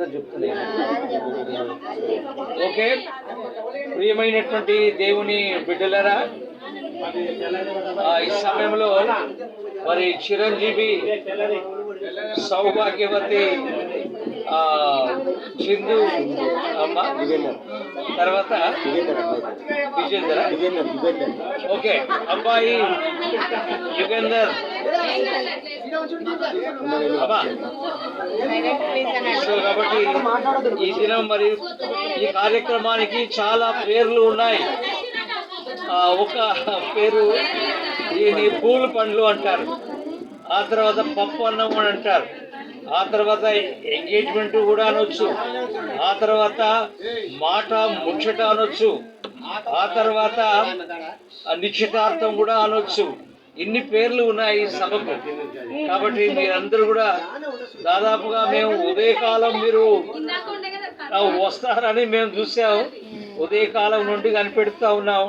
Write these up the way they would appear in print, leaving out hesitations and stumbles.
మాత్రం చెప్తున్నాను. ఓకే, ప్రియమైనటువంటి దేవుని బిడ్డలరా, ఈ సమయంలో మరి చిరంజీవి, సౌభాగ్యవతి, చిందు అమ్మ, తర్వాత విజేందర్, ఓకే అబ్బాయి యుగేందర్ అమ్మా. సో కాబట్టి ఈ దినం మరి ఈ కార్యక్రమానికి చాలా పేర్లు ఉన్నాయి. ఒక పేరు దీని పూల పండ్లు అంటారు, ఆ తర్వాత పప్పు అన్నం అని అంటారు, ఆ తర్వాత ఎంగేజ్మెంట్ కూడా అనొచ్చు, ఆ తర్వాత మాట ముచ్చట అనొచ్చు, ఆ తర్వాత నిశ్చితార్థం కూడా అనొచ్చు. ఇన్ని పేర్లు ఉన్నాయి ఈ సభకు. కాబట్టి మీరందరూ కూడా దాదాపుగా మేము ఉదయకాలం మీరు వస్తారని మేము చూసాము, ఉదయకాలం నుండి కనిపెడుతూ ఉన్నాం.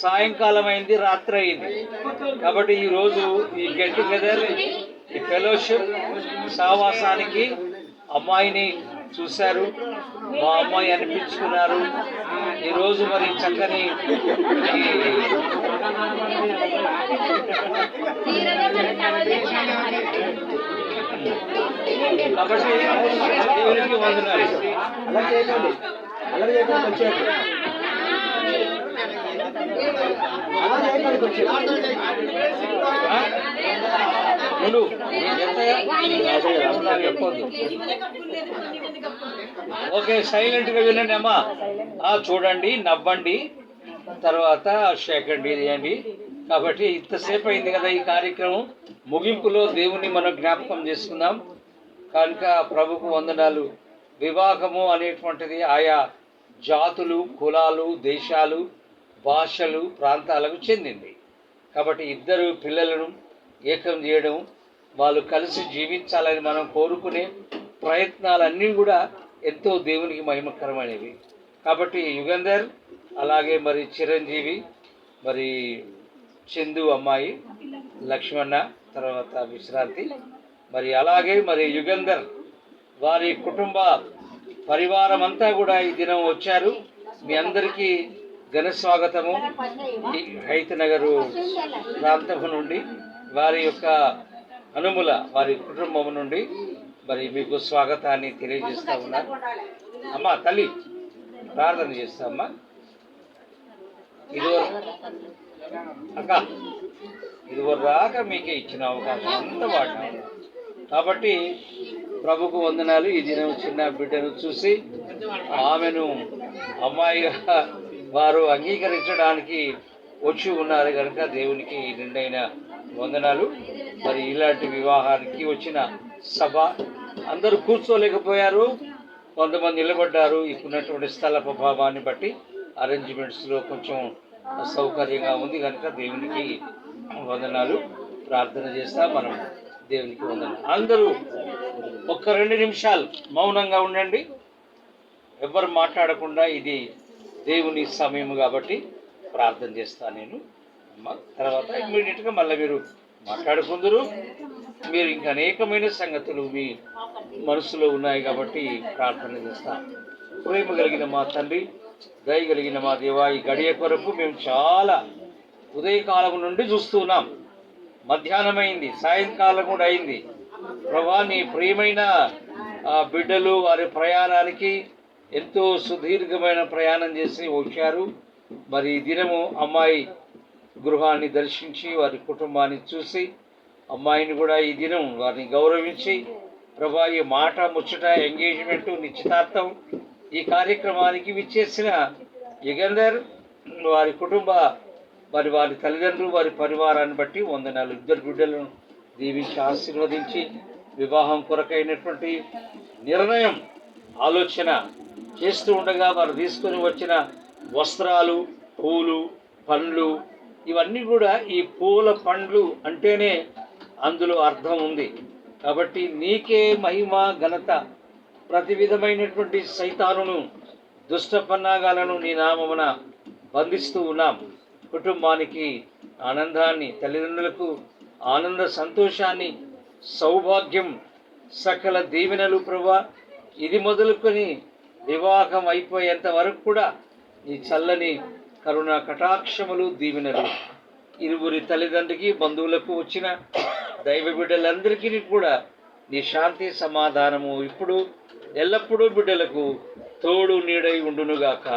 సాయంకాలం అయింది, రాత్రి అయింది. కాబట్టి ఈరోజు ఈ గెట్ టుగెదర్, ఈ ఫెలోషిప్ సావాసానికి అమ్మాయిని చూశారు, మా అమ్మాయి అనిపించుకున్నారు. ఈరోజు మరి చక్కని కాబట్టి దేవునికి వందనాలు. ఓకే, సైలెంట్ గా వినండి అమ్మా. చూడండి, నవ్వండి, తర్వాత సెకండ్ ఇదేయండి. కాబట్టి ఇంతసేపు అయింది కదా ఈ కార్యక్రమం. ముగింపులో దేవుని మనం జ్ఞాపకం చేసుకుందాం. కనుక ప్రభుకు వందనాలు. వివాహము అనేటువంటిది ఆయా జాతులు, కులాలు, దేశాలు, భాషలు, ప్రాంతాలకు చెందింది. కాబట్టి ఇద్దరు పిల్లలను ఏకం చేయడం, వాళ్ళు కలిసి జీవించాలని మనం కోరుకునే ప్రయత్నాలన్నీ కూడా ఎంతో దేవునికి మహిమకరమైనవి. కాబట్టి యుగంధర్, అలాగే మరి చిరంజీవి, మరి చందు అమ్మాయి, లక్ష్మణ, తర్వాత విశ్రాంతి, మరి అలాగే మరి యుగంధర్ వారి కుటుంబ పరివారం అంతా కూడా ఈ దినం వచ్చారు. మీ అందరికీ ఘన స్వాగతము. హైతనగరు ప్రాంతం నుండి వారి యొక్క అనుముల వారి కుటుంబం నుండి మరి మీకు స్వాగతాన్ని తెలియజేస్తా ఉన్నారు. అమ్మా తల్లి ప్రార్థన చేస్తా అమ్మా. ఇదివరకు రాక మీకే ఇచ్చిన అవకాశం అంతా వాడినా. కాబట్టి ప్రభుకు వందనాలు. ఈ దినం చిన్న బిడ్డను చూసి ఆమెను అమ్మాయిగా వారు అంగీకరించడానికి వచ్చి ఉన్నారు కనుక దేవునికి నిండైన వందనాలు. మరి ఇలాంటి వివాహానికి వచ్చిన సభ అందరూ కూర్చోలేకపోయారు, కొంతమంది నిలబడ్డారు. ఇప్పుడున్నటువంటి స్థల ప్రభావాన్ని బట్టి అరేంజ్మెంట్స్లో కొంచెం సౌకర్యంగా ఉంది కనుక దేవునికి వందనాలు. ప్రార్థన చేస్తా మనం దేవునికి వందనాలు. అందరూ ఒక్క 2 నిమిషాలు మౌనంగా ఉండండి, ఎవరు మాట్లాడకుండా. ఇది దేవుని సమయం కాబట్టి ప్రార్థన చేస్తాను నేను అమ్మ. తర్వాత ఇమ్మీడియట్గా మళ్ళీ మీరు మాట్లాడుకుందరు. మీరు ఇంకా అనేకమైన సంగతులు మీ మనసులో ఉన్నాయి కాబట్టి ప్రార్థన చేస్తాను. ప్రేమ కలిగిన మా తండ్రి, దయ కలిగిన మా దేవా, ఈ గడియ కొరకు మేము చాలా ఉదయకాలం నుండి చూస్తున్నాం. మధ్యాహ్నం అయింది, సాయంకాలం కూడా అయింది. ప్రభా, నీ ప్రియమైన బిడ్డలు వారి ప్రయాణానికి ఎంతో సుదీర్ఘమైన ప్రయాణం చేసి వచ్చారు. మరి ఈ దినము అమ్మాయి గృహాన్ని దర్శించి వారి కుటుంబాన్ని చూసి అమ్మాయిని కూడా ఈ దినం వారిని గౌరవించి ప్రభా, ఈ మాట ముచ్చట, ఎంగేజ్మెంటు, నిశ్చితార్థం ఈ కార్యక్రమానికి విచ్చేసిన యుగంధర్, వారి కుటుంబ వారి తల్లిదండ్రులు, వారి పరివారాన్ని బట్టి వందనాలు. ఇద్దరు బిడ్డలను దీవించి ఆశీర్వదించి వివాహం కొరకైనటువంటి నిర్ణయం ఆలోచన చేస్తూ ఉండగా వారు తీసుకొని వచ్చిన వస్త్రాలు, పూలు, పండ్లు, ఇవన్నీ కూడా ఈ పూల పండ్లు అంటేనే అందులో అర్థం ఉంది. కాబట్టి నీకే మహిమ, ఘనత. ప్రతి విధమైనటువంటి సైతానును, దుష్ట పన్నాగాలను నీ నామమున బంధిస్తూ ఉన్నాం. కుటుంబానికి ఆనందాన్ని, తల్లిదండ్రులకు ఆనంద సంతోషాన్ని, సౌభాగ్యం, సకల దీవెనలు ప్రభా ఇది మొదలుకొని వివాహం అయిపోయేంత వరకు కూడా నీ చల్లని కరుణ కటాక్షములు దీవెనలు ఇరువురి తల్లిదండ్రికి బంధువులకు వచ్చిన దైవ బిడ్డలందరికీ కూడా నీ శాంతి సమాధానము ఇప్పుడు ఎల్లప్పుడూ బిడ్డలకు తోడు నీడై ఉండునుగాక.